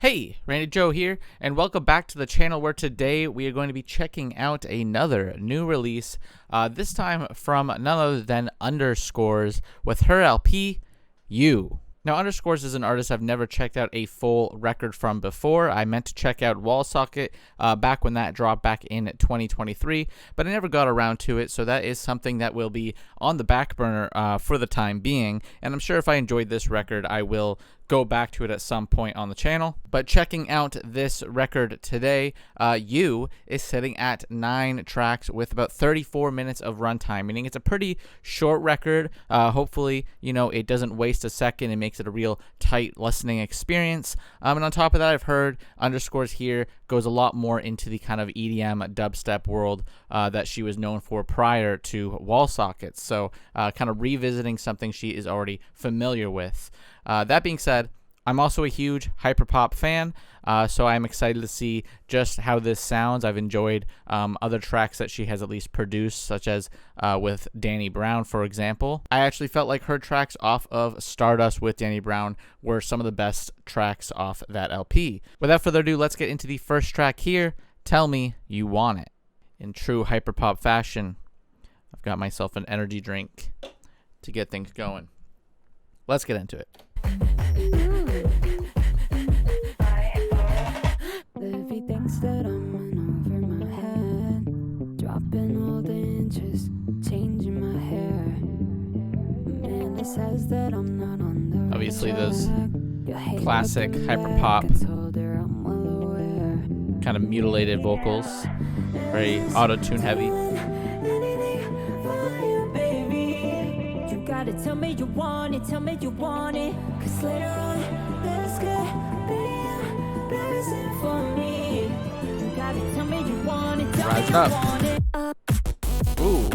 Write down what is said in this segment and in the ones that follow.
Hey, Randy Joe here, and welcome back to the channel where today we are going to be checking out another new release, this time from none other than Underscores with her LP, You. Now, Underscores is an artist I've never checked out a full record from before. I meant to check out Wall Socket back when that dropped back in 2023, but I never got around to it, so that is something that will be on the back burner for the time being, and I'm sure if I enjoyed this record, I will go back to it at some point on the channel. But checking out this record today, You is sitting at 9 tracks with about 34 minutes of runtime, meaning it's a pretty short record. Hopefully, you know, it doesn't waste a second and makes it a real tight listening experience. And on top of that, I've heard Underscores here goes a lot more into the kind of EDM dubstep world that she was known for prior to Wall Sockets. So kind of revisiting something she is already familiar with. That being said, I'm also a huge hyperpop fan, so I'm excited to see just how this sounds. I've enjoyed other tracks that she has at least produced, such as with Danny Brown, for example. I actually felt like her tracks off of Stardust with Danny Brown were some of the best tracks off that LP. Without further ado, let's get into the first track here, Tell Me You Want It. In true hyperpop fashion, I've got myself an energy drink to get things going. Let's get into it. Livy thinks that I'm in over my head, dropping all the inches, changing my hair. Man, it says that I'm not on the Obviously, those classic hyperpop kind of mutilated vocals, very auto-tune heavy. Gotta tell me you want it, tell me you want it. Cause later on, this could be a blessing for me. You gotta tell me you want it, tell Rise me up. you want it. Ooh.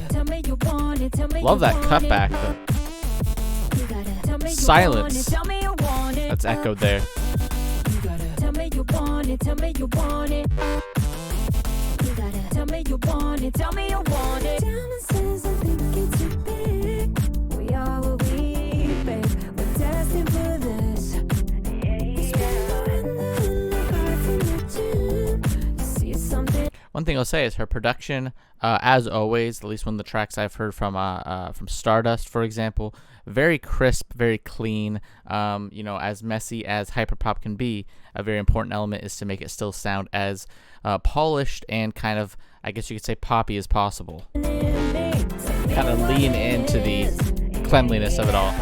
Tell me you want it, tell me Love you that want cutback. it. You gotta tell me you Silence. want it, tell me you want it. That's echoed there. You gotta tell me you want it, tell me you want it. You gotta tell me you want it, tell me you want it. Diamond says I think it's too big. We are what we babe. We're destined for this. One thing I'll say is her production, as always, at least one of the tracks I've heard from Stardust, for example, very crisp, very clean. You know, as messy as hyperpop can be, a very important element is to make it still sound as polished and kind of, I guess you could say, poppy as possible. Kind of lean into the cleanliness of it all.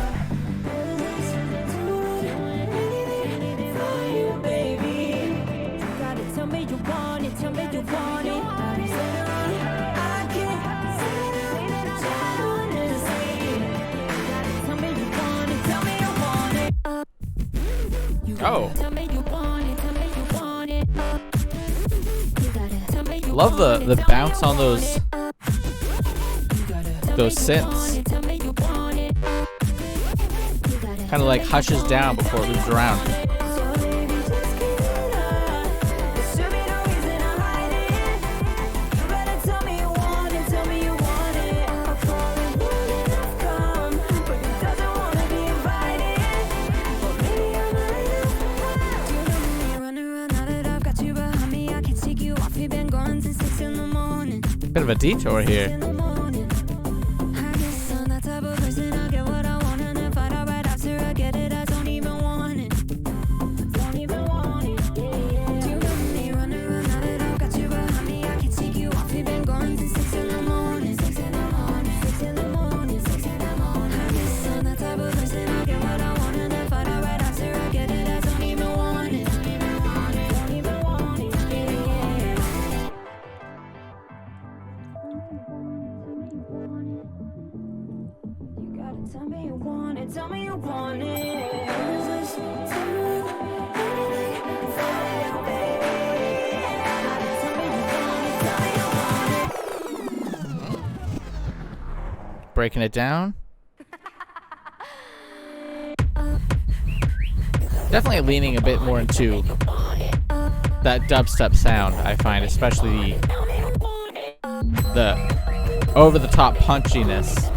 Oh. Love the bounce on those synths. Kind of like hushes down before it moves around. Bit of a detour here. Tell me you want it, tell me you want it. Breaking it down. Definitely leaning a bit more into that dubstep sound, I find, especially the over-the-top punchiness.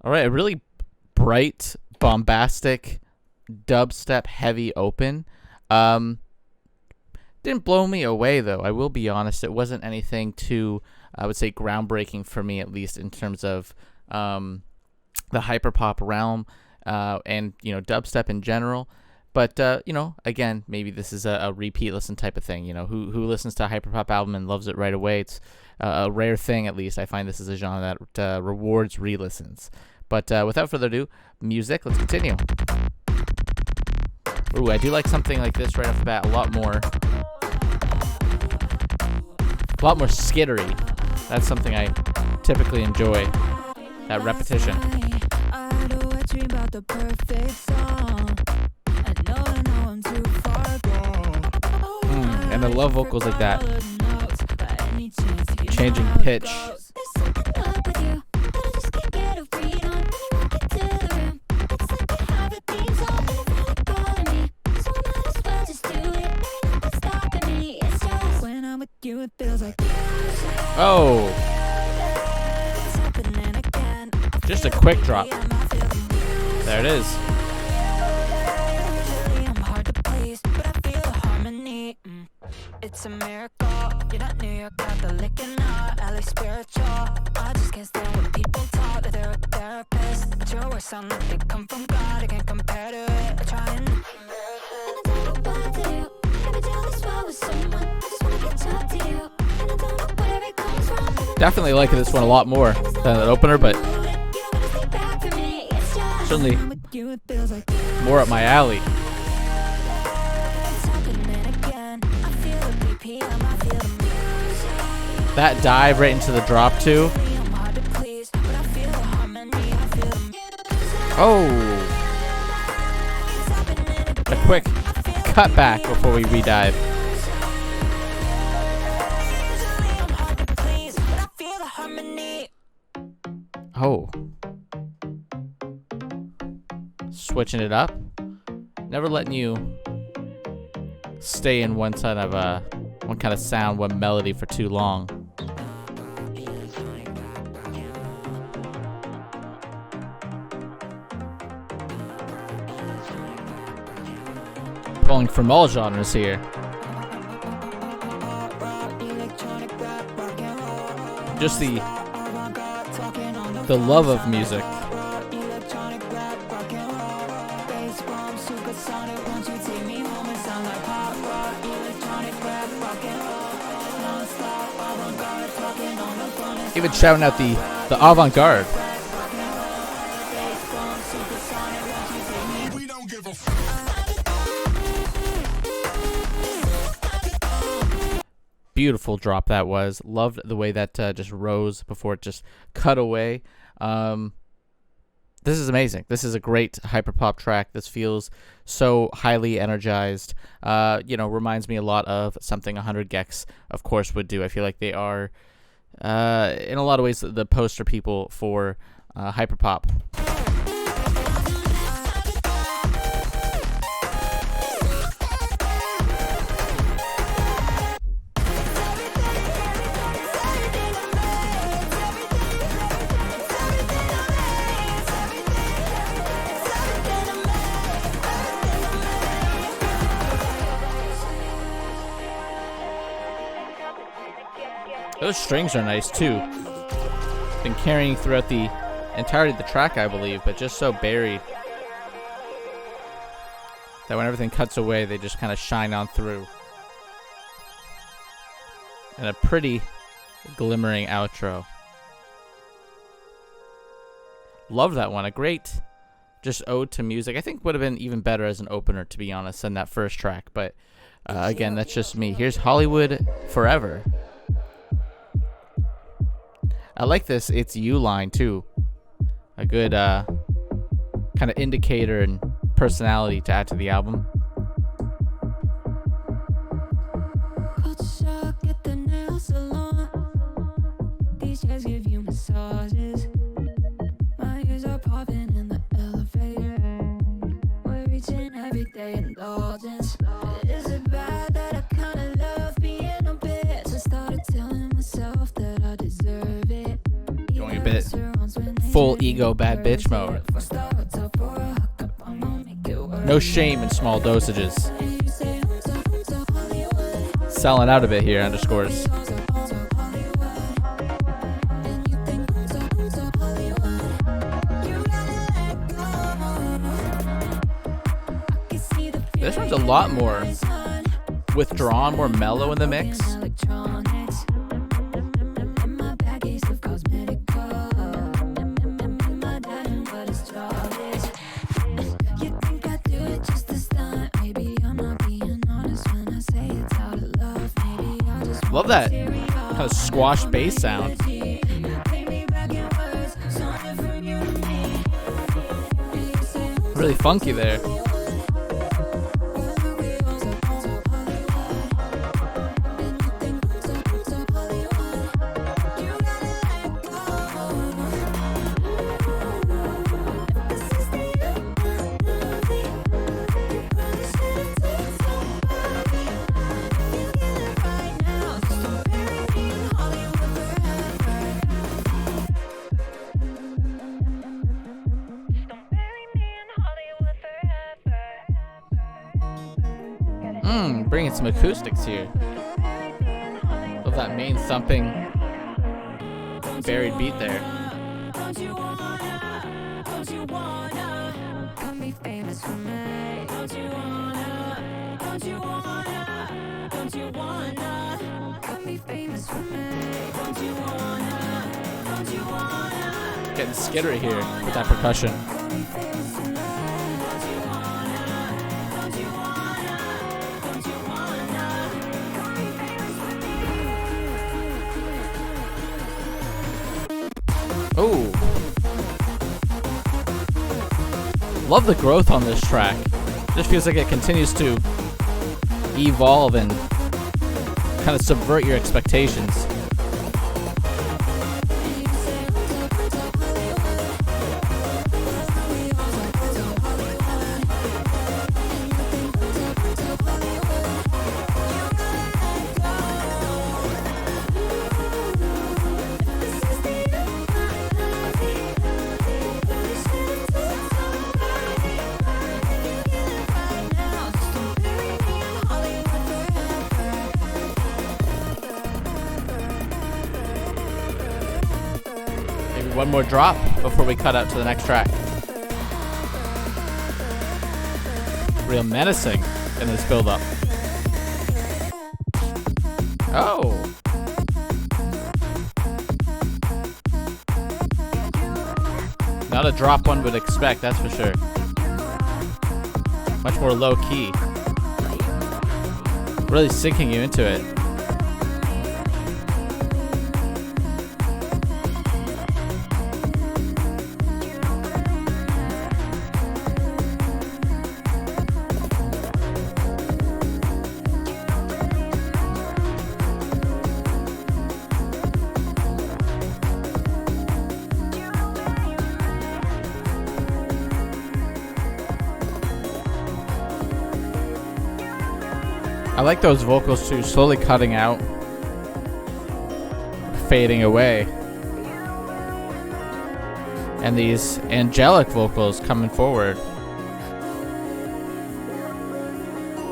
All right, a really bright, bombastic, dubstep heavy open. Didn't blow me away though. I will be honest, it wasn't anything too, I would say, groundbreaking for me, at least in terms of the hyperpop realm and dubstep in general. But again, maybe this is a repeat listen type of thing. Who listens to a hyperpop album and loves it right away? It's a rare thing, at least. I find this is a genre that rewards re-listens. But without further ado, music. Let's continue. Ooh, I do like something like this right off the bat. A lot more skittery. That's something I typically enjoy. That repetition. And I love vocals like that. Changing pitch. Oh, just a quick drop. There it is. It's a miracle. You're not New York Catholic and not LA spiritual. I just can't stand when people talk that they're a therapist. But your words sound like they come from God. I can't compare to it. I try and I don't know what to do. Never do this well with someone. I just wanna catch up to you. And I don't know where it comes from. Definitely like this one a lot more than the opener, but certainly more up my alley. That dive right into the drop too. Oh, a quick cut back before we redive. Oh, switching it up. Never letting you stay in one kind of sound, one melody for too long. Pulling from all genres here. Just the love of music. Even shouting out the avant-garde. Beautiful drop that was. Loved the way that just rose before it just cut away. This is amazing. This is a great hyperpop track. This feels so highly energized. Reminds me a lot of something 100 Gex, of course, would do. I feel like they are, in a lot of ways, the poster people for hyperpop. Those strings are nice too. Been carrying throughout the entirety of the track, I believe, but just so buried that when everything cuts away, they just kind of shine on through. And a pretty glimmering outro. Love that one. A great just ode to music. I think would have been even better as an opener, to be honest, than that first track. But again, that's just me. Here's Hollywood Forever. I like this "It's You" line too. A good kind of indicator and personality to add to the album. At the nail salon. These chairs give you massages. My ears are popping in the elevator. We're reaching everyday indulgence. Is it bad that I kinda love being a bitch? I started telling myself that I deserve it. Going a bit full ego bad bitch mode. No shame in small dosages. Selling out a bit here, underscores. This one's a lot more withdrawn, more mellow in the mix. Love that kind of squash bass sound. Really funky there. Bringing some acoustics here. Love that main thumping buried beat there. Getting skittery here with that percussion. Oh, love the growth on this track. Just feels like it continues to evolve and kind of subvert your expectations. One more drop before we cut out to the next track. Real menacing in this build-up. Oh. Not a drop one would expect, that's for sure. Much more low-key. Really sinking you into it. I like those vocals too, slowly cutting out, fading away. And these angelic vocals coming forward.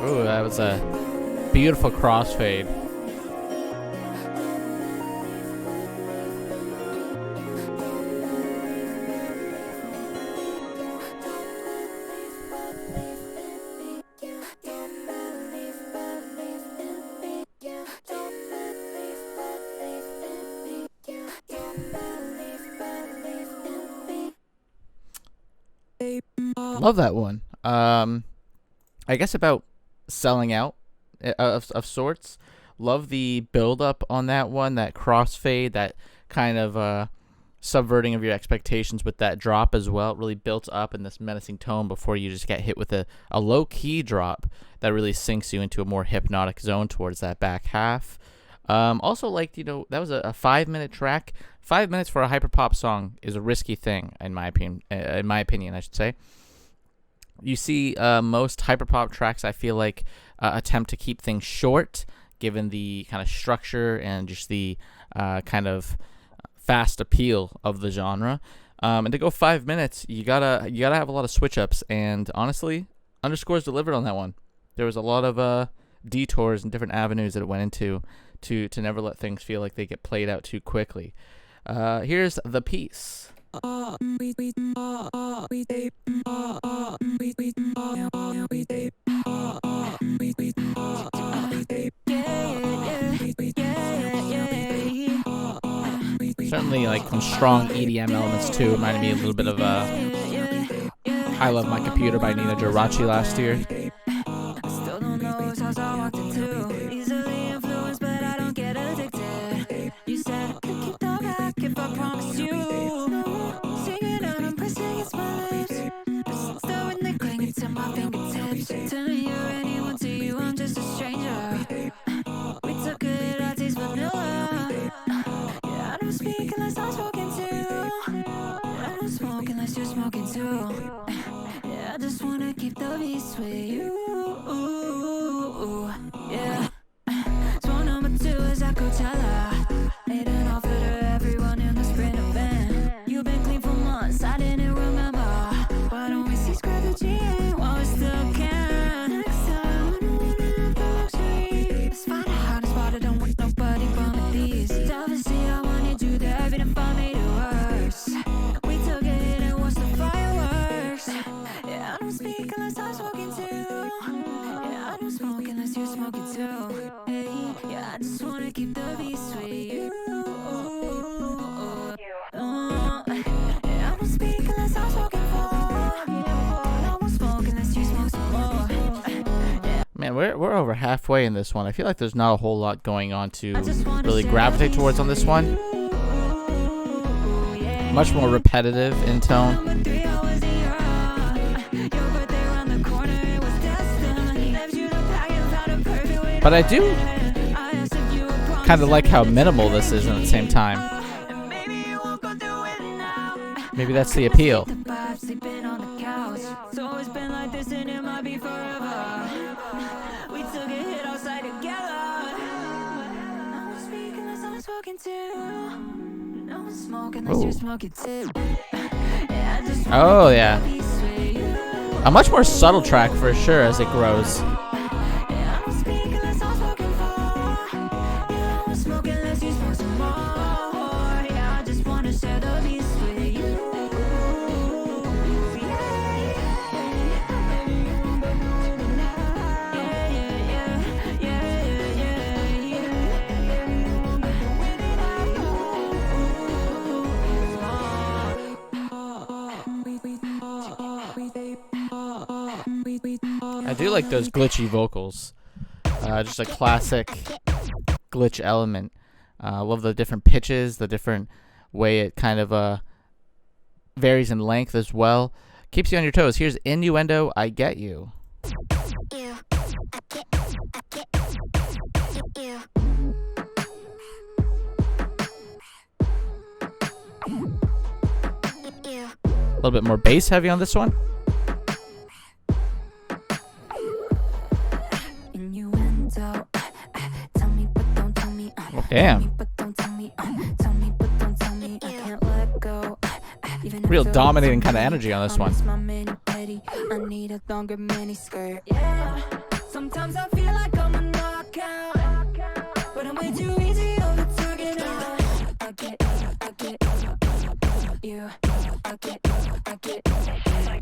Ooh, that was a beautiful crossfade. Love that one. I guess about selling out of sorts. Love the build up on that one, that crossfade, that kind of subverting of your expectations with that drop as well. It really built up in this menacing tone before you just get hit with a low key drop that really sinks you into a more hypnotic zone towards that back half. Also liked, that was a 5-minute track. 5 minutes for a hyperpop song is a risky thing, in my opinion. I should say. You see, most hyperpop tracks, I feel like, attempt to keep things short, given the kind of structure and just the kind of fast appeal of the genre. And to go 5 minutes, you gotta have a lot of switch ups. And honestly, Underscores delivered on that one. There was a lot of detours and different avenues that it went into to never let things feel like they get played out too quickly. Here's the piece. Certainly like some strong EDM elements too. Reminded me a little bit of I Love My Computer by Nina Geraci last year. Still don't know whose house I walked into. Easily influenced, but I don't get addicted. You said I could keep the back if I promised you. Secret I'm pressing against my lips. But still when they clinging to my fingertips. Tell me you're anyone to you, I'm just a stranger. We took it, I taste vanilla. Yeah, I don't speak unless I'm spoken to. I don't smoke unless you're smoking too. Yeah, I just wanna keep the peace with you. Yeah. Swan number 2 is at Coachella. Made an offer to everyone in the spring event. You've been clean for months, I didn't remember. Why don't we see strategy while we still can? Next time, I don't wanna have the luxury. Let's find out, it's spot, I don't want nobody but me these. Obviously, I wanted you there, even if I made it worse. We took a hit and watched the fireworks. Yeah, I don't speak unless I'm smoking too. Yeah, I don't smoke unless you're smoking too. Hey, yeah, I just wanna keep the peace with you. Yeah, I don't speak unless I'm smoking for. I won't smoke unless you smoke some more. Man, we're over halfway in this one. I feel like there's not a whole lot going on to really gravitate towards on this one. Much more repetitive in tone. But I do kind of like how minimal this is at the same time. Maybe that's the appeal. Oh yeah. A much more subtle track for sure as it grows. I do like those glitchy vocals. Just a classic glitch element. I love the different pitches, the different way it kind of varies in length as well. Keeps you on your toes. Here's Innuendo, I Get You. A little bit more bass heavy on this one. Damn. Real dominating kind of energy on this one. I need a longer mini skirt. Yeah. Sometimes I feel like I'm a knockout, but I'm way too easy on the target. I get you.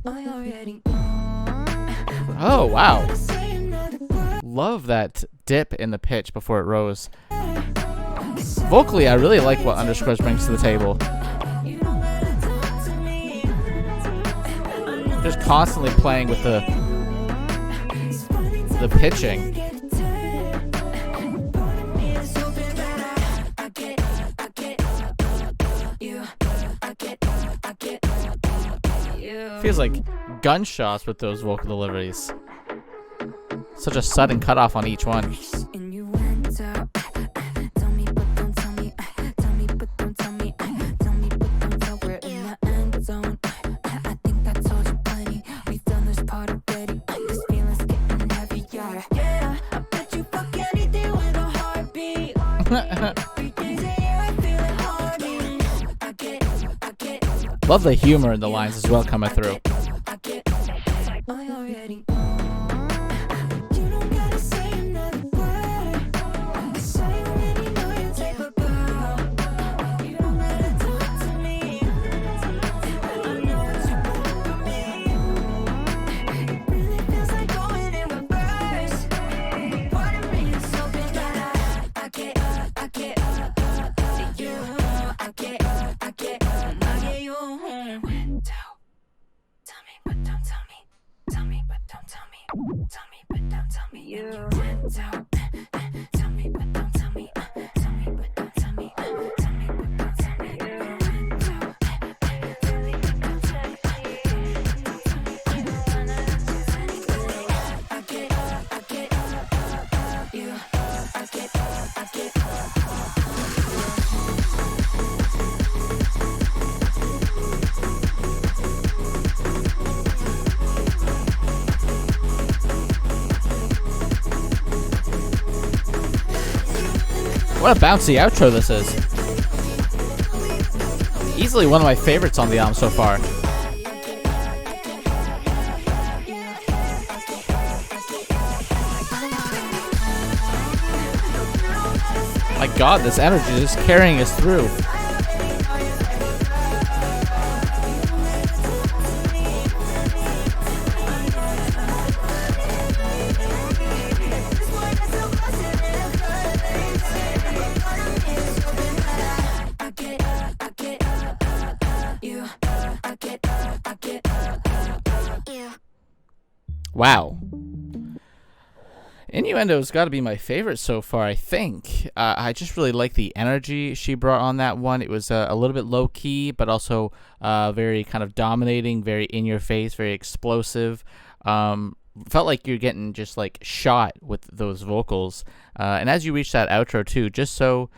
I already know. Oh wow. Love that dip in the pitch before it rose. Vocally, I really like what Underscores brings to the table. Just constantly playing with the pitching. Feels like gunshots with those vocal deliveries. Such a sudden cutoff on each one. Love the humor in the lines as well coming through. I already you don't gotta say another word. Say you already know your type of girl. You don't gotta talk to me. I know what you want from me. It really feels like going in reverse. Part of me is hoping that I get to you. I get you. Tell me, but don't tell me. Tell me, but don't tell me. Tell me, but don't tell me. You went out. Tell me, but don't tell me. Tell me, but don't tell me. Tell me, but don't tell me. You went out. Tell me, but don't tell me. I get you. I get. What a bouncy outro this is. Easily one of my favorites on the album so far. My God, this energy is just carrying us through. Wow. Innuendo's got to be my favorite so far, I think. I just really like the energy she brought on that one. It was a little bit low-key, but also very kind of dominating, very in-your-face, very explosive. Felt like you're getting just like shot with those vocals. And as you reach that outro too, just so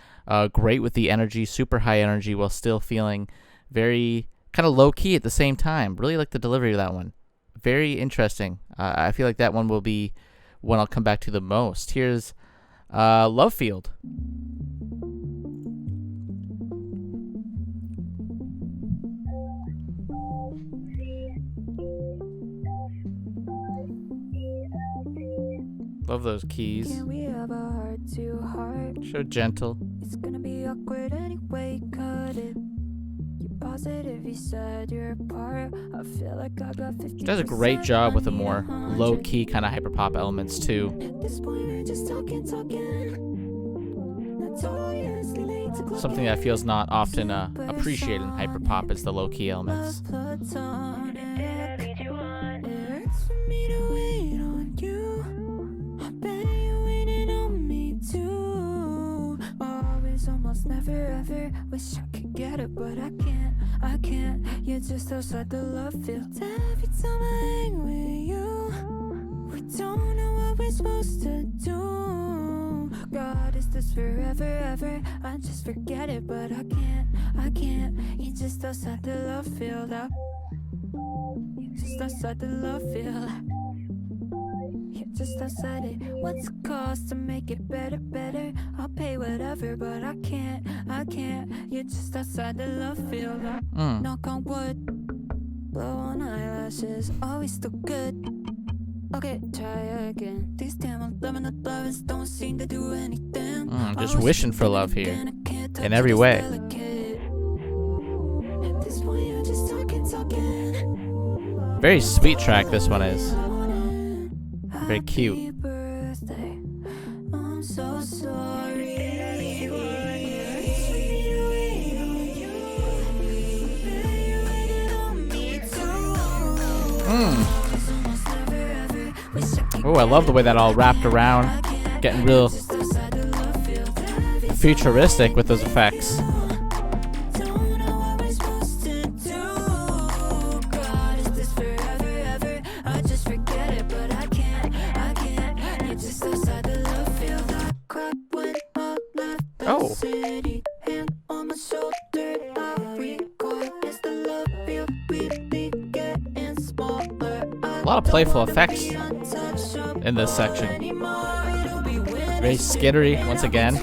great with the energy, super high energy, while still feeling very kind of low-key at the same time. Really like the delivery of that one. Very interesting. I feel like that one will be one I'll come back to the most. Here's Lovefield. Love those keys. Can we have a heart to heart? So gentle. It's gonna be awkward anyway, cut it. Positive, you said you're apart. I feel like I got 50%. Does a great job with the more low-key kind of hyperpop elements too. At this point, we're just talking. Something that feels not often appreciated in hyperpop is the low-key elements. Almost never ever wish I could get it, but I can't. You're just outside the love field. Every time I hang with you, we don't know what we're supposed to do. God, is this forever, ever? I just forget it, but I can't. You're just outside the love field. You're just outside the love field. Just outside it. What's it cost to make it better? I'll pay whatever, but I can't. You're just outside the love field. Knock on wood, blow on eyelashes, always still good. Okay, try again. These damn 11 of lovers don't seem to do anything. Just wishing for love here, in every way. At this point, you're just talking. Very sweet track this one is. Very cute. Happy birthday. I'm so sorry. Oh, I love the way that all wrapped around. Getting real futuristic with those effects. Oh. A lot of playful effects in this section. Very skittery once again.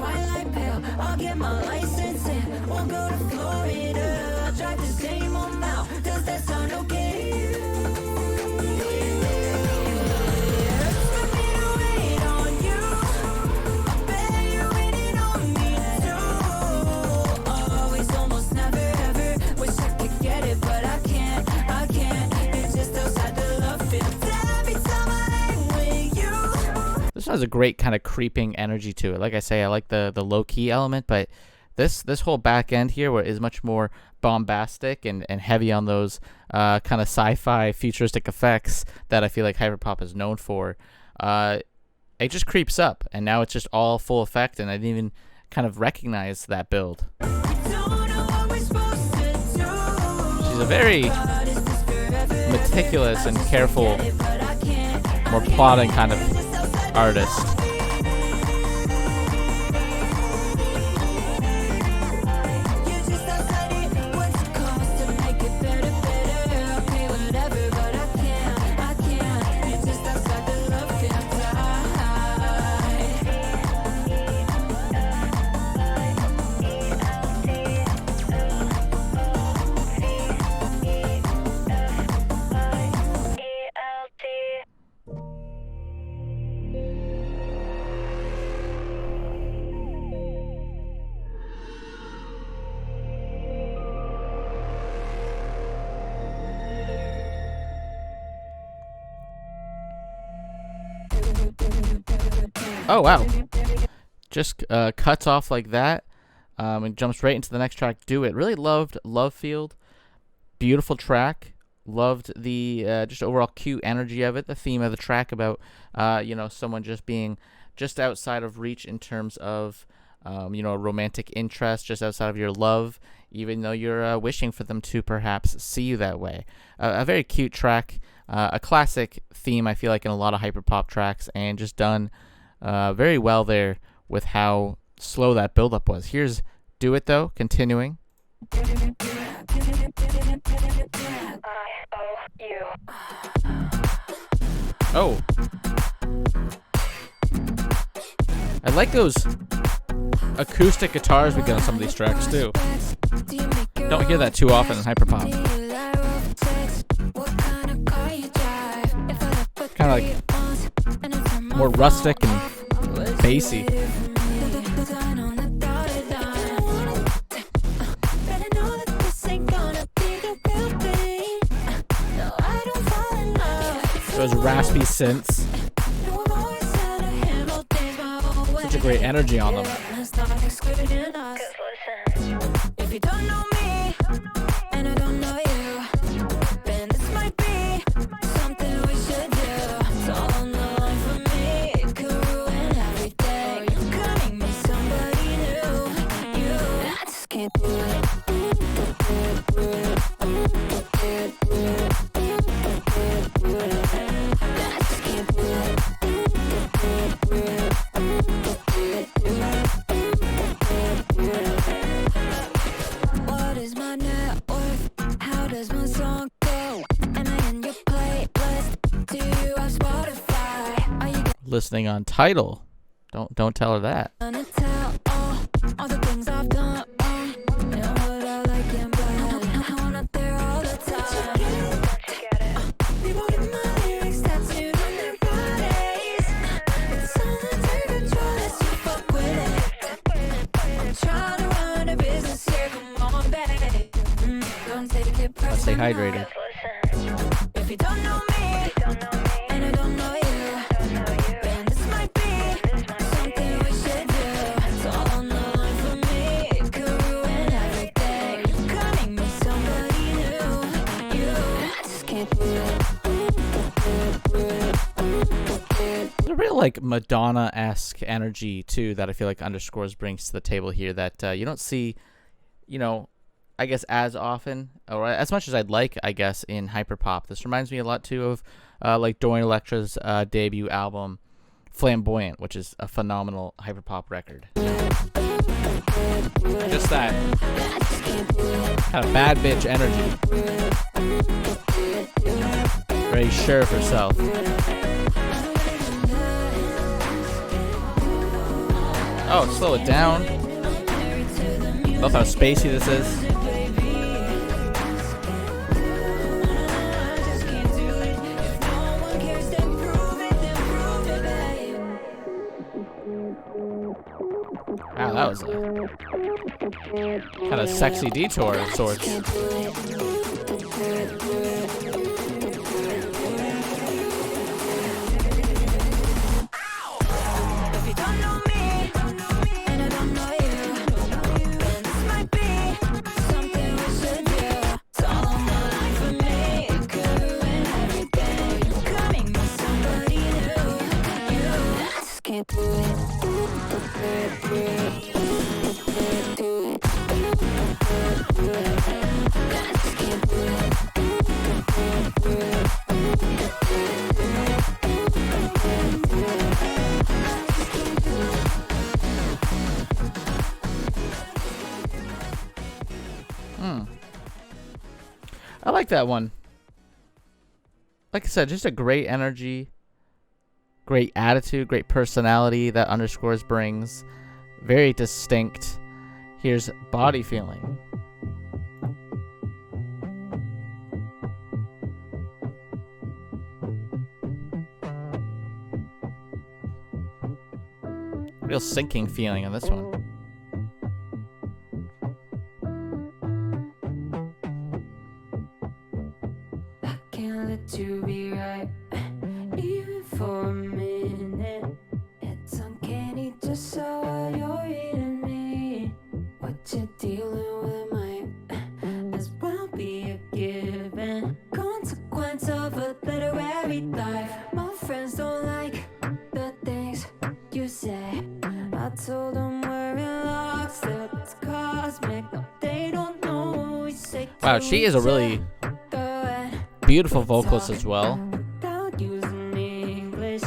one has a great kind of creeping energy to it. Like I say, I like the low key element, but this whole back end here is much more bombastic and heavy on those kind of sci-fi futuristic effects that I feel like hyperpop is known for. It just creeps up, and now it's just all full effect, and I didn't even kind of recognize that build. She's a very meticulous and careful, more plotting kind of artist. Oh wow, just cuts off like that, and jumps right into the next track, Do It. Really loved Lovefield. Beautiful track. Loved the just overall cute energy of it. The theme of the track about someone just being just outside of reach in terms of a romantic interest, just outside of your love, even though you're wishing for them to perhaps see you that way. A very cute track, a classic theme I feel like in a lot of hyperpop tracks, and just done very well there with how slow that buildup was. Here's Do It though, continuing. Oh, I like those acoustic guitars we get on some of these tracks too. Don't hear that too often in hyperpop. Kind of like more rustic and bassy. Those raspy synths. Such a great energy on them. If you don't know me, and I don't know you, then this might be something we should do. It's all on the line for me, it could ruin everything. You could make me somebody new. I just can't do it. Listening on Tidal. Don't tell her that. Let's stay hydrated. If you don't know me, and I don't know you, then this might be something we should do. It's all on the line for me, it could ruin everything. You could make me somebody new. I just can't do it. There's a real like Madonna-esque energy too that I feel like Underscores brings to the table here that you don't see, I guess as often or as much as I'd like, I guess, in hyperpop. This reminds me a lot too of like Dorian Electra's debut album Flamboyant, which is a phenomenal hyperpop record. Just that kind of bad bitch energy. Very sure of herself. Oh, slow it down. Love how spacey this is. Wow, that was a kind of sexy detour of sorts. You don't know me, and I don't know you. And this might be something we should do. It's all on the line for me. It could ruin everything. You could make me somebody new. I just can't do it. I like that one. Like I said, just a great energy, great attitude, great personality that Underscores brings. Very distinct. Here's Body Feeling. Real sinking feeling on this one. I can't let you be right, even for a minute. It's uncanny just how well you're reading me. What you're dealing with might as well be a given consequence of a literary life. My friends don't like the things you say. I told them we're in lockstep, it's cosmic. No, they don't know what we say. Wow, she is a really beautiful vocalist as well. Without using English.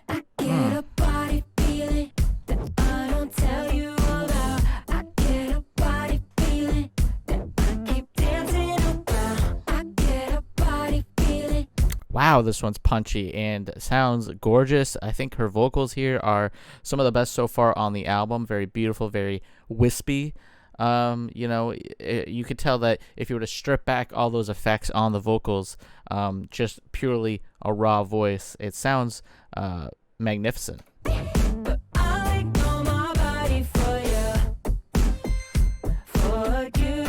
I get a body feeling that I don't tell you about. I get a body feeling that I keep dancing around. I get a body feeling. Wow, this one's punchy and sounds gorgeous. I think her vocals here are some of the best so far on the album. Very beautiful, very wispy. You know, you could tell that if you were to strip back all those effects on the vocals, just purely a raw voice, it sounds magnificent. But I know my body for you, for you.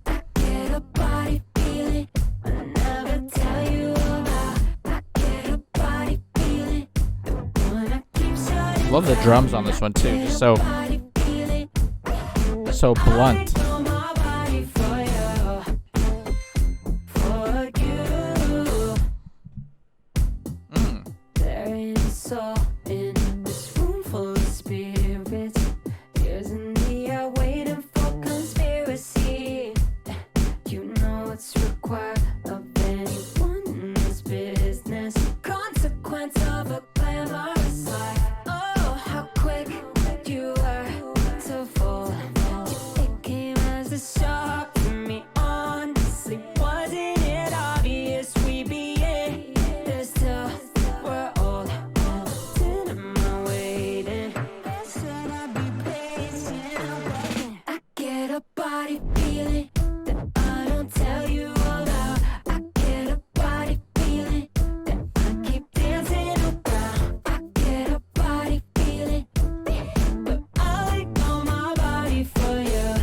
I get a body feeling I never tell you about. I get a body feeling the one I keep shutting. Love the drums on this one too, just so blunt. I know my body for you. There ain't a soul in this room full of spirits. Years in the air waiting for conspiracy. You know what's required of anyone in this business. Consequence of a glamorous life. Oh, how quick you were to fall. It came as a shock to me, honestly. Wasn't it obvious we'd be in this till we're old? Then am I waiting? Said I'd be patient. I get a body feeling that I don't tell you about. I get a body feeling that I keep dancing around. I get a body feeling, but I know my body for you,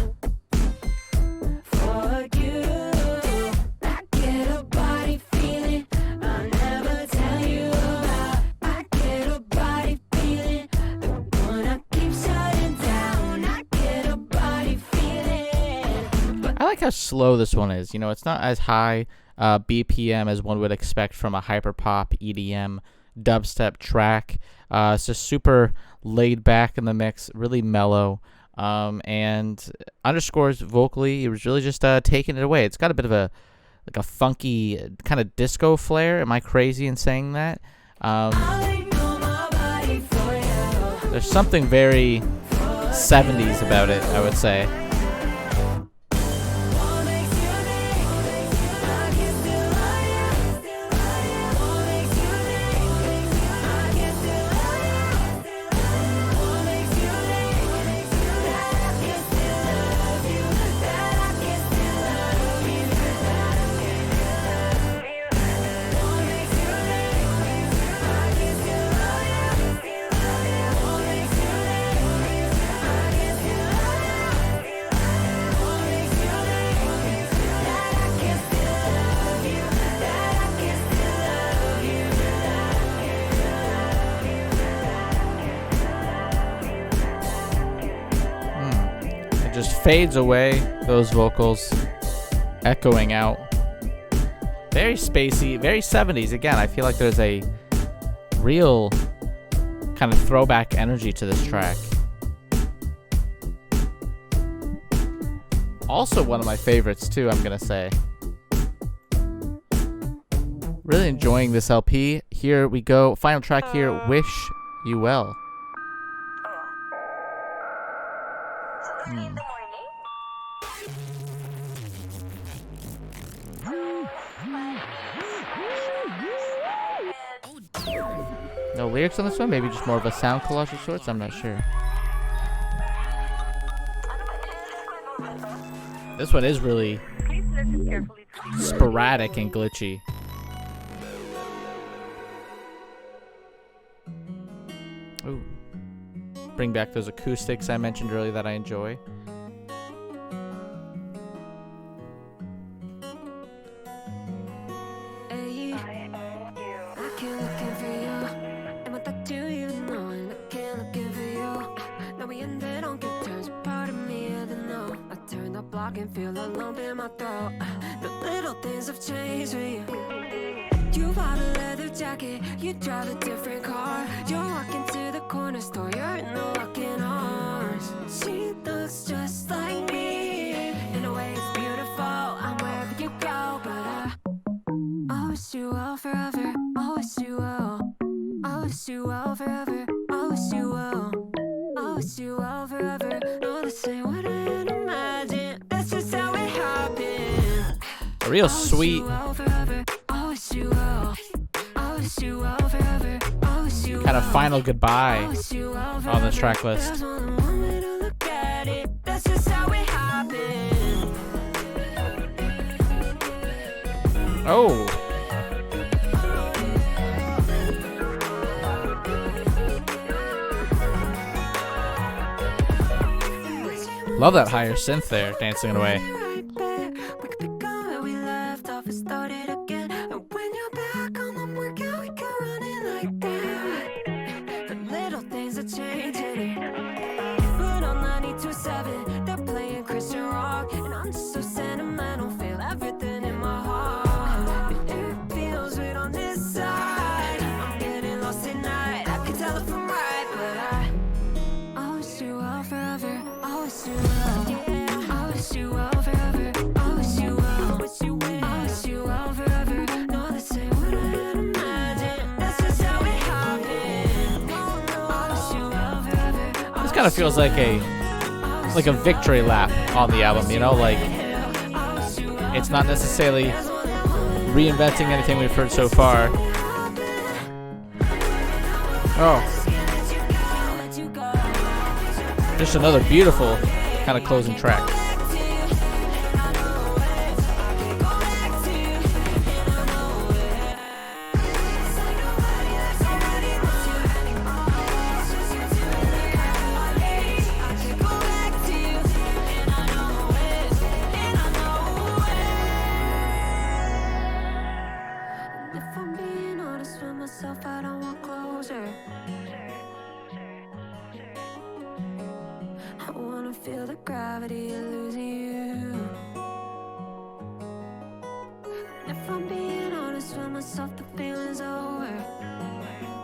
for you. I get a body feeling I never tell you about. I get a body feeling, the one I keep shutting down. I get a body feeling, but I like how slow this one is. You know, it's not as high BPM as one would expect from a hyperpop EDM dubstep track. It's just super laid back in the mix, really mellow. And Underscores vocally, it was really just taking it away. It's got a bit of a funky kind of disco flair. Am I crazy in saying that? I know my body for you. There's something very 70s about it, I would say. What makes you think I can still love you? What makes you think I can still love you? What makes you think that I can still love you? That I can still love you? That I can still love you? What makes you think I can still love you? What makes you think I can still love you? just fades away, those vocals echoing out. Very spacey, very 70s. Again, I feel like there's a real kind of throwback energy to this track. Also one of my favorites too, I'm gonna say. Really enjoying this LP. Here we go. Final track here, Wish You Well. No lyrics on this one? Maybe just more of a sound collage of sorts? I'm not sure. This one is really sporadic and glitchy. Ooh. Bring back those acoustics I mentioned earlier that I enjoy. Can feel a lump in my throat. The little things have changed for you. You bought a leather jacket, you drive a different car. You're walking to the corner store, you're in the locking arms. She looks just like me. In a way it's beautiful, I'm wherever you go. But I wish you well forever. I wish you well. I wish you well forever. I wish you well. I wish you well forever. No, this ain't what I'd imagine. That's just how it happened. A real sweet kind of final goodbye on this track list. Oh. Love that higher synth there, dancing it away. Kind of feels like a victory lap on the album, you know, like it's not necessarily reinventing anything we've heard so far. Oh, just another beautiful kind of closing track.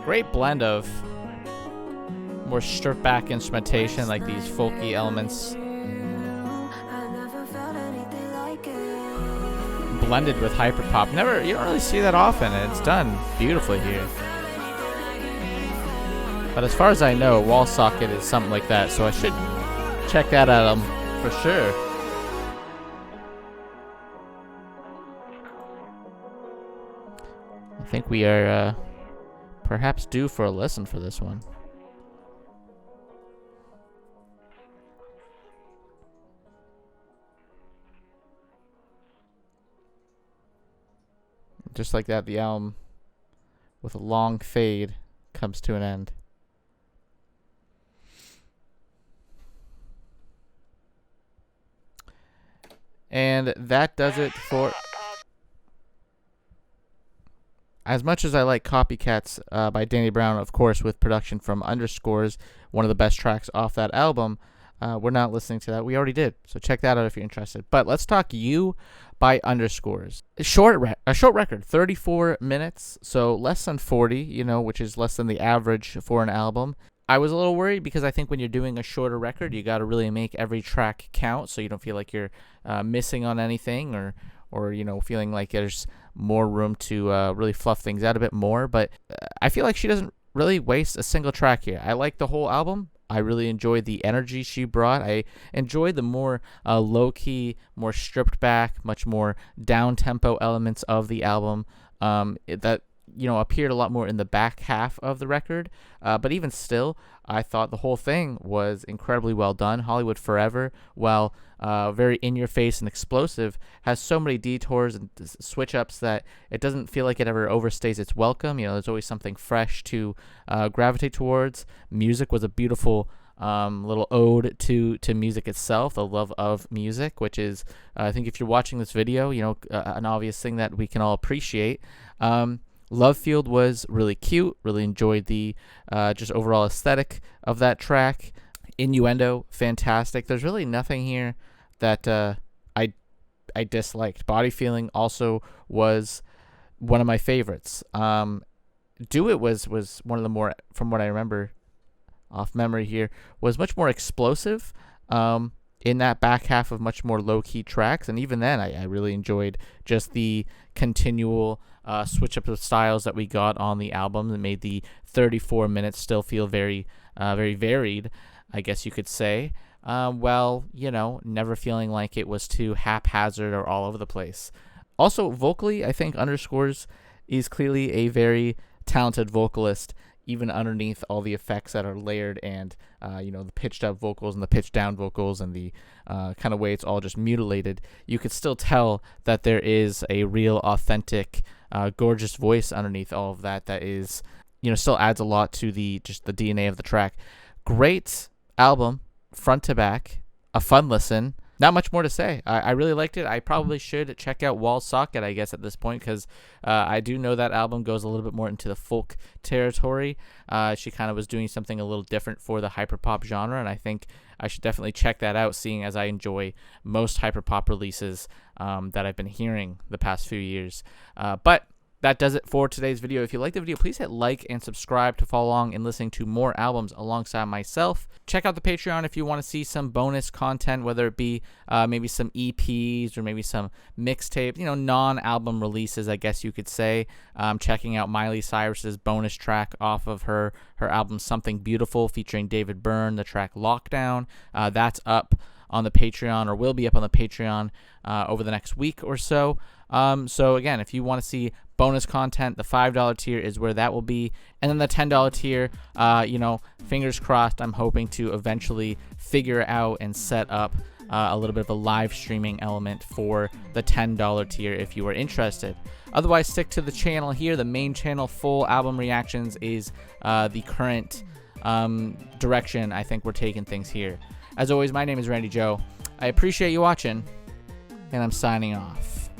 Great blend of more stripped back instrumentation, like these folky elements blended with hyperpop. You don't really see that often, and it's done beautifully here. But as far as I know, Wall Socket is something like that, so I should check that out for sure. I think we are perhaps due for a listen for this one. Just like that, the album with a long fade comes to an end. And that does it for... As much as I like Copycats by Danny Brown, of course, with production from Underscores, one of the best tracks off that album, we're not listening to that. We already did. So check that out if you're interested. But let's talk You by Underscores. A short record, 34 minutes, so less than 40, which is less than the average for an album. I was a little worried because I think when you're doing a shorter record, you got to really make every track count so you don't feel like you're missing on anything or feeling like there's more room to really fluff things out a bit more. But I feel like she doesn't really waste a single track here. I like the whole album. I really enjoyed the energy she brought. I enjoyed the more low-key, more stripped back, much more down-tempo elements of the album that appeared a lot more in the back half of the record. But even still, I thought the whole thing was incredibly well done. Hollywood Forever, while very in-your-face and explosive, has so many detours and switch-ups that it doesn't feel like it ever overstays its welcome. There's always something fresh to gravitate towards. Music was a beautiful little ode to music itself, the love of music, which is, I think if you're watching this video, an obvious thing that we can all appreciate. Lovefield was really cute, really enjoyed the just overall aesthetic of that track. Innuendo, fantastic. There's really nothing here that I disliked. Body Feeling also was one of my favorites. Do It was one of the more, from what I remember off memory here, was much more explosive in that back half of much more low-key tracks. And even then, I really enjoyed just the continual switch up of styles that we got on the album that made the 34 minutes still feel very, very varied, I guess you could say. Never feeling like it was too haphazard or all over the place. Also, vocally, I think Underscores is clearly a very talented vocalist, even underneath all the effects that are layered and, the pitched up vocals and the pitched down vocals and the kind of way it's all just mutilated. You could still tell that there is a real, authentic, gorgeous voice underneath all of that is, still adds a lot to the DNA of the track. Great album, front to back, a fun listen. Not much more to say. I really liked it. I probably should check out Wall Socket, I guess, at this point, because I do know that album goes a little bit more into the folk territory. She kind of was doing something a little different for the hyperpop genre, and I think I should definitely check that out, seeing as I enjoy most hyperpop releases that I've been hearing the past few years. But that does it for today's video. If you like the video, please hit like and subscribe to follow along and listening to more albums alongside myself. Check out the Patreon if you want to see some bonus content, whether it be maybe some EPs or maybe some mixtapes, non-album releases, I guess you could say. Checking out Miley Cyrus's bonus track off of her album Something Beautiful featuring David Byrne, the track Lockdown. That's up on the Patreon, or will be up on the Patreon over the next week or so. So again, if you want to see bonus content, the $5 tier is where that will be. And then the $10 tier, fingers crossed, I'm hoping to eventually figure out and set up a little bit of a live streaming element for the $10 tier if you are interested. Otherwise, stick to the channel here. The main channel, full album reactions, is the current direction I think we're taking things here. As always, my name is Randy Joe. I appreciate you watching, and I'm signing off.